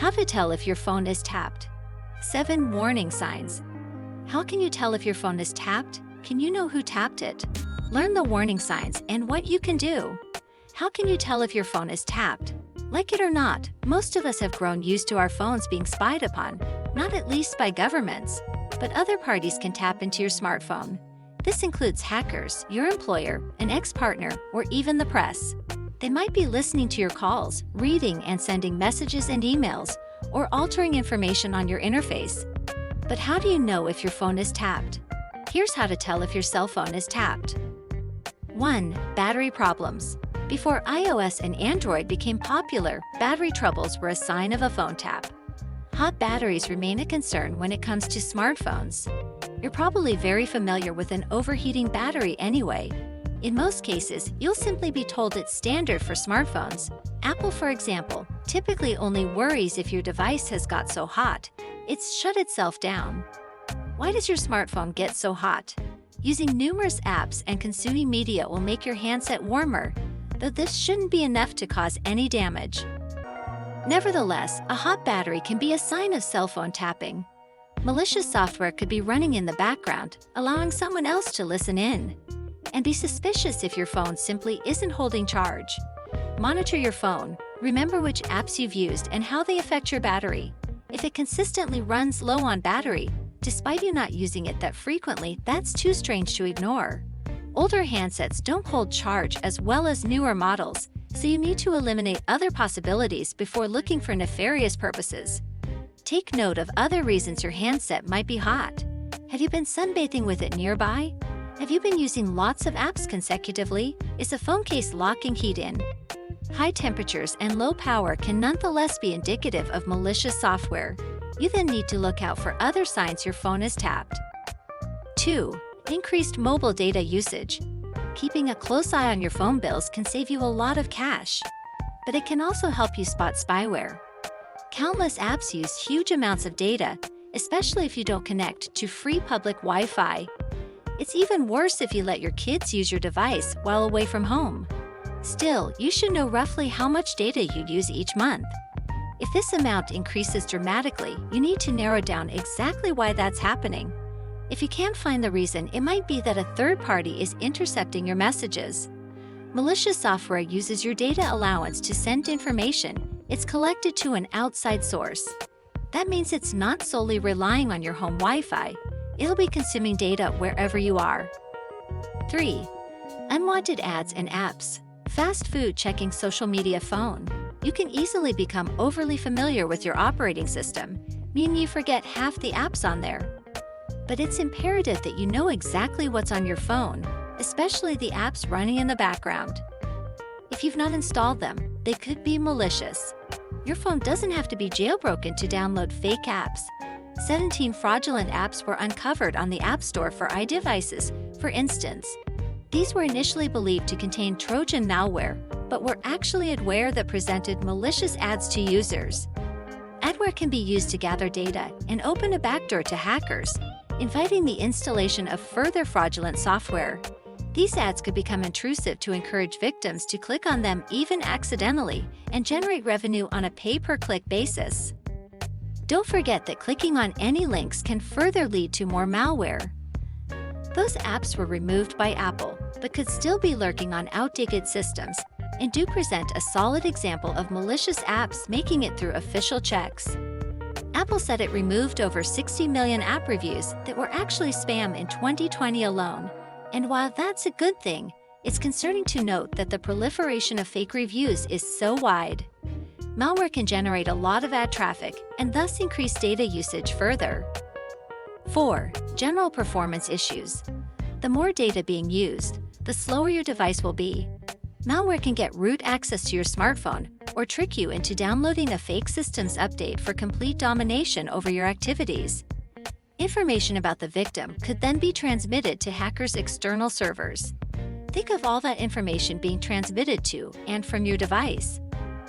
How to tell if your phone is tapped. 7 warning signs. How can you tell if your phone is tapped? Can you know who tapped it? Learn the warning signs and what you can do. How can you tell if your phone is tapped? Like it or not, most of us have grown used to our phones being spied upon, not at least by governments, but other parties can tap into your smartphone. This includes hackers, your employer, an ex-partner, or even the press. They might be listening to your calls, reading and sending messages and emails, or altering information on your interface. But how do you know if your phone is tapped? Here's how to tell if your cell phone is tapped. 1. Battery problems. Before iOS and Android became popular, battery troubles were a sign of a phone tap. Hot batteries remain a concern when it comes to smartphones. You're probably very familiar with an overheating battery anyway. In most cases, you'll simply be told it's standard for smartphones. Apple, for example, typically only worries if your device has got so hot, it's shut itself down. Why does your smartphone get so hot? Using numerous apps and consuming media will make your handset warmer, though this shouldn't be enough to cause any damage. Nevertheless, a hot battery can be a sign of cell phone tapping. Malicious software could be running in the background, allowing someone else to listen in. And be suspicious if your phone simply isn't holding charge. Monitor your phone, remember which apps you've used and how they affect your battery. If it consistently runs low on battery, despite you not using it that frequently, that's too strange to ignore. Older handsets don't hold charge as well as newer models, so you need to eliminate other possibilities before looking for nefarious purposes. Take note of other reasons your handset might be hot. Have you been sunbathing with it nearby? Have you been using lots of apps consecutively? Is the phone case locking heat in? High temperatures and low power can nonetheless be indicative of malicious software. You then need to look out for other signs your phone is tapped. 2. Increased mobile data usage. Keeping a close eye on your phone bills can save you a lot of cash, but it can also help you spot spyware. Countless apps use huge amounts of data, especially if you don't connect to free public Wi-Fi. It's even worse if you let your kids use your device while away from home. Still, you should know roughly how much data you use each month. If this amount increases dramatically, you need to narrow down exactly why that's happening. If you can't find the reason, it might be that a third party is intercepting your messages. Malicious software uses your data allowance to send information it's collected to an outside source. That means it's not solely relying on your home Wi-Fi. It'll be consuming data wherever you are. 3. Unwanted ads and apps. Fast food checking social media phone. You can easily become overly familiar with your operating system, meaning you forget half the apps on there. But it's imperative that you know exactly what's on your phone, especially the apps running in the background. If you've not installed them, they could be malicious. Your phone doesn't have to be jailbroken to download fake apps. 17 fraudulent apps were uncovered on the App Store for iDevices, for instance. These were initially believed to contain Trojan malware, but were actually adware that presented malicious ads to users. Adware can be used to gather data and open a backdoor to hackers, inviting the installation of further fraudulent software. These ads could become intrusive to encourage victims to click on them even accidentally and generate revenue on a pay-per-click basis. Don't forget that clicking on any links can further lead to more malware. Those apps were removed by Apple, but could still be lurking on outdated systems, and do present a solid example of malicious apps making it through official checks. Apple said it removed over 60 million app reviews that were actually spam in 2020 alone. And while that's a good thing, it's concerning to note that the proliferation of fake reviews is so wide. Malware can generate a lot of ad traffic and thus increase data usage further. 4. General performance issues. The more data being used, the slower your device will be. Malware can get root access to your smartphone or trick you into downloading a fake systems update for complete domination over your activities. Information about the victim could then be transmitted to hackers' external servers. Think of all that information being transmitted to and from your device.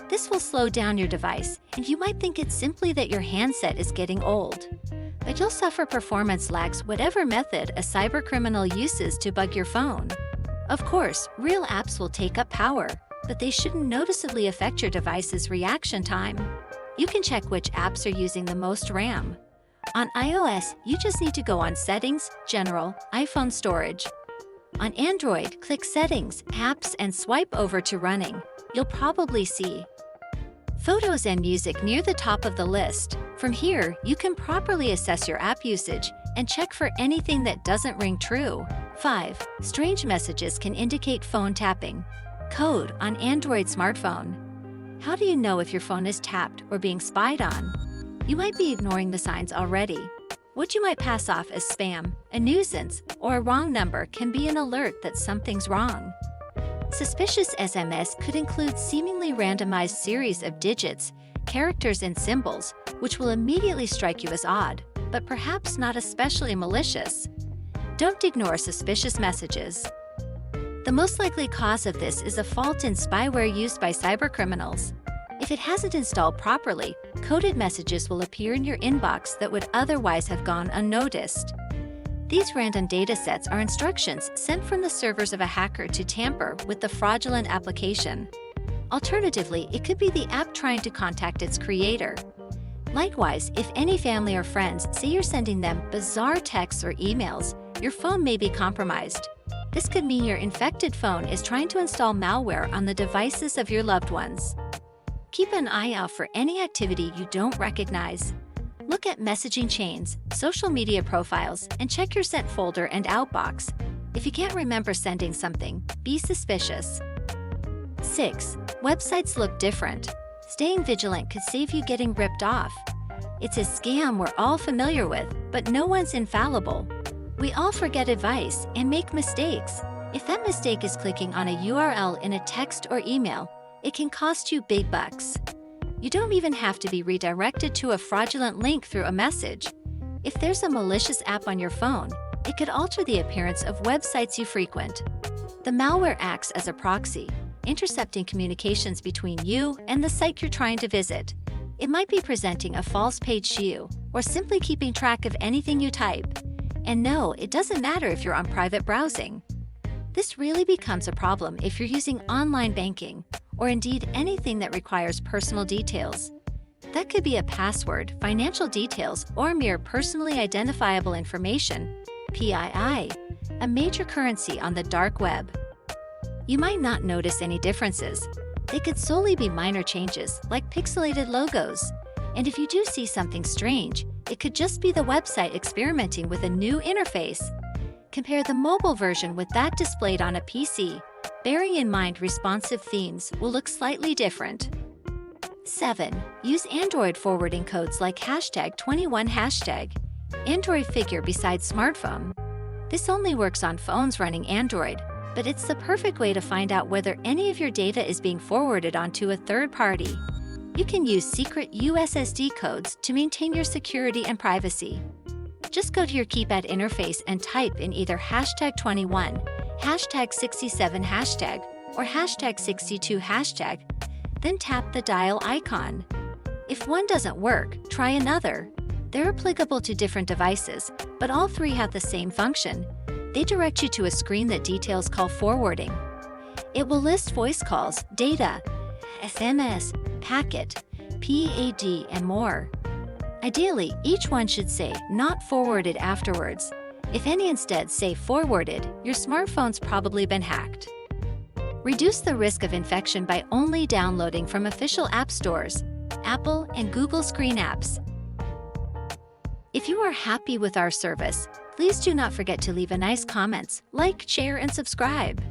This will slow down your device, and you might think it's simply that your handset is getting old. But you'll suffer performance lags whatever method a cybercriminal uses to bug your phone. Of course, real apps will take up power, but they shouldn't noticeably affect your device's reaction time. You can check which apps are using the most RAM. On iOS, you just need to go on Settings, General, iPhone Storage. On Android, click Settings, Apps and swipe over to Running. You'll probably see Photos and Music near the top of the list. From here, you can properly assess your app usage and check for anything that doesn't ring true. 5. Strange messages can indicate phone tapping. Code on Android smartphone. How do you know if your phone is tapped or being spied on? You might be ignoring the signs already. What you might pass off as spam, a nuisance, or a wrong number can be an alert that something's wrong. Suspicious SMS could include seemingly randomized series of digits, characters and symbols, which will immediately strike you as odd, but perhaps not especially malicious. Don't ignore suspicious messages. The most likely cause of this is a fault in spyware used by cybercriminals. If it hasn't installed properly, coded messages will appear in your inbox that would otherwise have gone unnoticed. These random datasets are instructions sent from the servers of a hacker to tamper with the fraudulent application. Alternatively, it could be the app trying to contact its creator. Likewise, if any family or friends say you're sending them bizarre texts or emails, your phone may be compromised. This could mean your infected phone is trying to install malware on the devices of your loved ones. Keep an eye out for any activity you don't recognize. Look at messaging chains, social media profiles, and check your sent folder and outbox. If you can't remember sending something, be suspicious. 6. Websites look different. Staying vigilant could save you getting ripped off. It's a scam we're all familiar with, but no one's infallible. We all forget advice and make mistakes. If that mistake is clicking on a URL in a text or email, it can cost you big bucks. You don't even have to be redirected to a fraudulent link through a message. If there's a malicious app on your phone, it could alter the appearance of websites you frequent. The malware acts as a proxy, intercepting communications between you and the site you're trying to visit. It might be presenting a false page to you, or simply keeping track of anything you type. And no, it doesn't matter if you're on private browsing. This really becomes a problem if you're using online banking, or indeed anything that requires personal details. That could be a password, financial details, or mere personally identifiable information, PII, a major currency on the dark web. You might not notice any differences. They could solely be minor changes, like pixelated logos. And if you do see something strange, it could just be the website experimenting with a new interface. Compare the mobile version with that displayed on a PC. Bearing in mind responsive themes will look slightly different. 7. Use Android forwarding codes like #21#. Android figure besides smartphone. This only works on phones running Android, but it's the perfect way to find out whether any of your data is being forwarded onto a third party. You can use secret USSD codes to maintain your security and privacy. Just go to your keypad interface and type in either #21, #67#, or #62#, then tap the dial icon. If one doesn't work, try another. They're applicable to different devices, but all three have the same function. They direct you to a screen that details call forwarding. It will list voice calls, data, SMS, packet, PAD, and more. Ideally, each one should say "not forwarded" afterwards. If any instead say "forwarded," your smartphone's probably been hacked. Reduce the risk of infection by only downloading from official app stores, Apple and Google Screen apps. If you are happy with our service, please do not forget to leave a nice comments, like, share, and subscribe.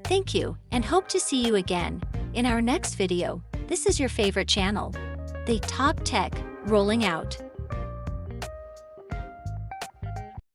Thank you, and hope to see you again in our next video. This is your favorite channel, The Top Tech, rolling out.